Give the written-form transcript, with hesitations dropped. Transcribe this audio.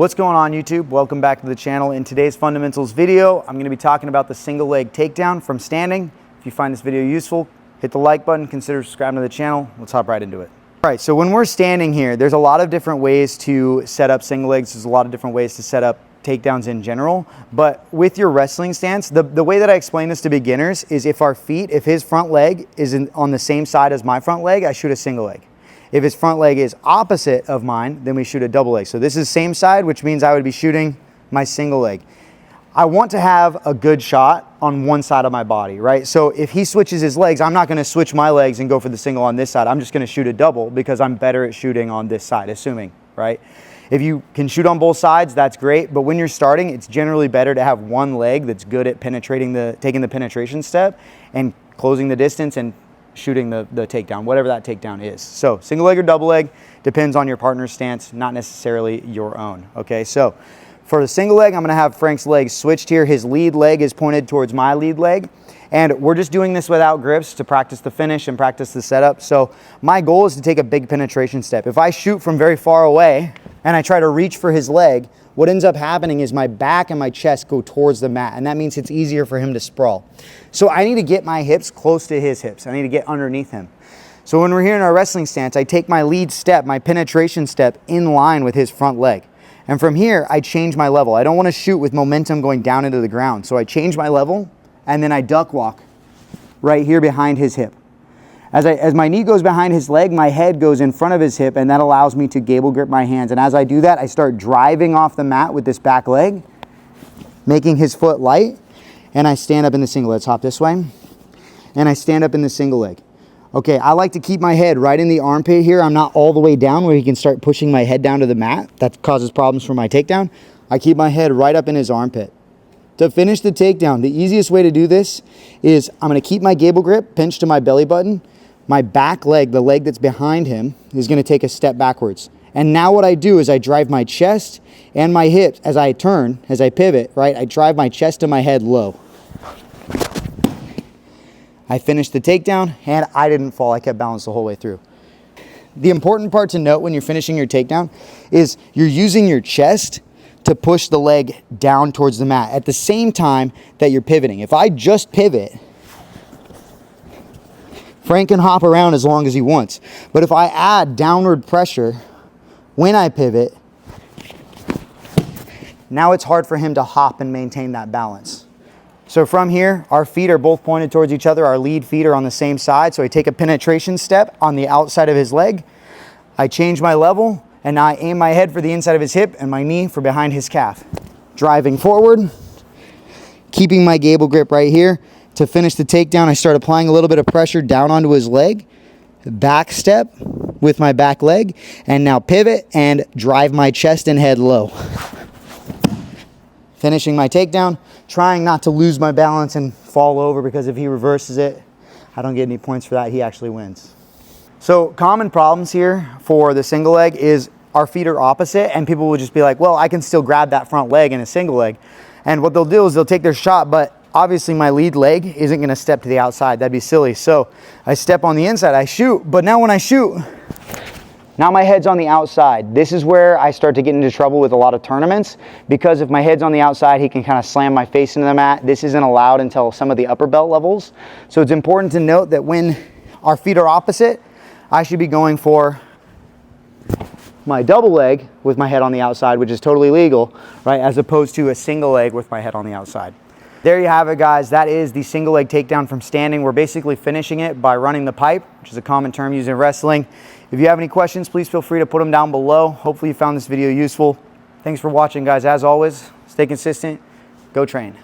What's going on YouTube? Welcome back to the channel. In today's fundamentals video, I'm going to be talking about the single leg takedown from standing. If you find this video useful, hit the like button, consider subscribing to the channel. Let's hop right into it. All right, so when we're standing here, there's a lot of different ways to set up single legs. There's a lot of different ways to set up takedowns in general, but with your wrestling stance, the way that I explain this to beginners is if his front leg is on the same side as my front leg, I shoot a single leg. If his front leg is opposite of mine, then we shoot a double leg. So this is same side, which means I would be shooting my single leg. I want to have a good shot on one side of my body, right? So if he switches his legs, I'm not gonna switch my legs and go for the single on this side. I'm just gonna shoot a double because I'm better at shooting on this side, assuming, right? If you can shoot on both sides, that's great. But when you're starting, it's generally better to have one leg that's good at taking the penetration step and closing the distance and shooting the takedown, whatever that takedown is. So single leg or double leg depends on your partner's stance, not necessarily your own. Okay, so for the single leg, I'm gonna have Frank's legs switched here. His lead leg is pointed towards my lead leg. And we're just doing this without grips to practice the finish and practice the setup. So my goal is to take a big penetration step. If I shoot from very far away and I try to reach for his leg, what ends up happening is my back and my chest go towards the mat, and that means it's easier for him to sprawl. So I need to get my hips close to his hips. I need to get underneath him. So when we're here in our wrestling stance, I take my lead step, my penetration step, in line with his front leg. And from here, I change my level. I don't want to shoot with momentum going down into the ground. So I change my level, and then I duck walk right here behind his hip. As my knee goes behind his leg, my head goes in front of his hip, and that allows me to gable grip my hands. And as I do that, I start driving off the mat with this back leg, making his foot light, and I stand up in the single. Let's hop this way. And I stand up in the single leg. Okay, I like to keep my head right in the armpit here. I'm not all the way down where he can start pushing my head down to the mat. That causes problems for my takedown. I keep my head right up in his armpit. To finish the takedown, the easiest way to do this is I'm gonna keep my gable grip pinched to my belly button. My back leg, the leg that's behind him, is gonna take a step backwards. And now what I do is I drive my chest and my hips as I turn, as I pivot, right? I drive my chest and my head low. I finished the takedown and I didn't fall. I kept balance the whole way through. The important part to note when you're finishing your takedown is you're using your chest to push the leg down towards the mat at the same time that you're pivoting. If I just pivot, Frank can hop around as long as he wants. But if I add downward pressure when I pivot, now it's hard for him to hop and maintain that balance. So from here, our feet are both pointed towards each other. Our lead feet are on the same side. So I take a penetration step on the outside of his leg. I change my level, and now I aim my head for the inside of his hip and my knee for behind his calf. Driving forward, keeping my gable grip right here. To finish the takedown, I start applying a little bit of pressure down onto his leg, back step with my back leg, and now pivot and drive my chest and head low. Finishing my takedown, trying not to lose my balance and fall over, because if he reverses it, I don't get any points for that. He actually wins. So common problems here for the single leg is our feet are opposite, and people will just be like, well, I can still grab that front leg in a single leg. And what they'll do is they'll take their shot, but obviously my lead leg isn't gonna step to the outside. That'd be silly. So I step on the inside, I shoot, but now when I shoot, now my head's on the outside. This is where I start to get into trouble with a lot of tournaments, because if my head's on the outside, he can kind of slam my face into the mat. This isn't allowed until some of the upper belt levels. So it's important to note that when our feet are opposite, I should be going for my double leg with my head on the outside, which is totally legal, right? As opposed to a single leg with my head on the outside. There you have it, guys. That is the single leg takedown from standing. We're basically finishing it by running the pipe, which is a common term used in wrestling. If you have any questions, please feel free to put them down below. Hopefully you found this video useful. Thanks for watching, guys. As always, stay consistent, go train.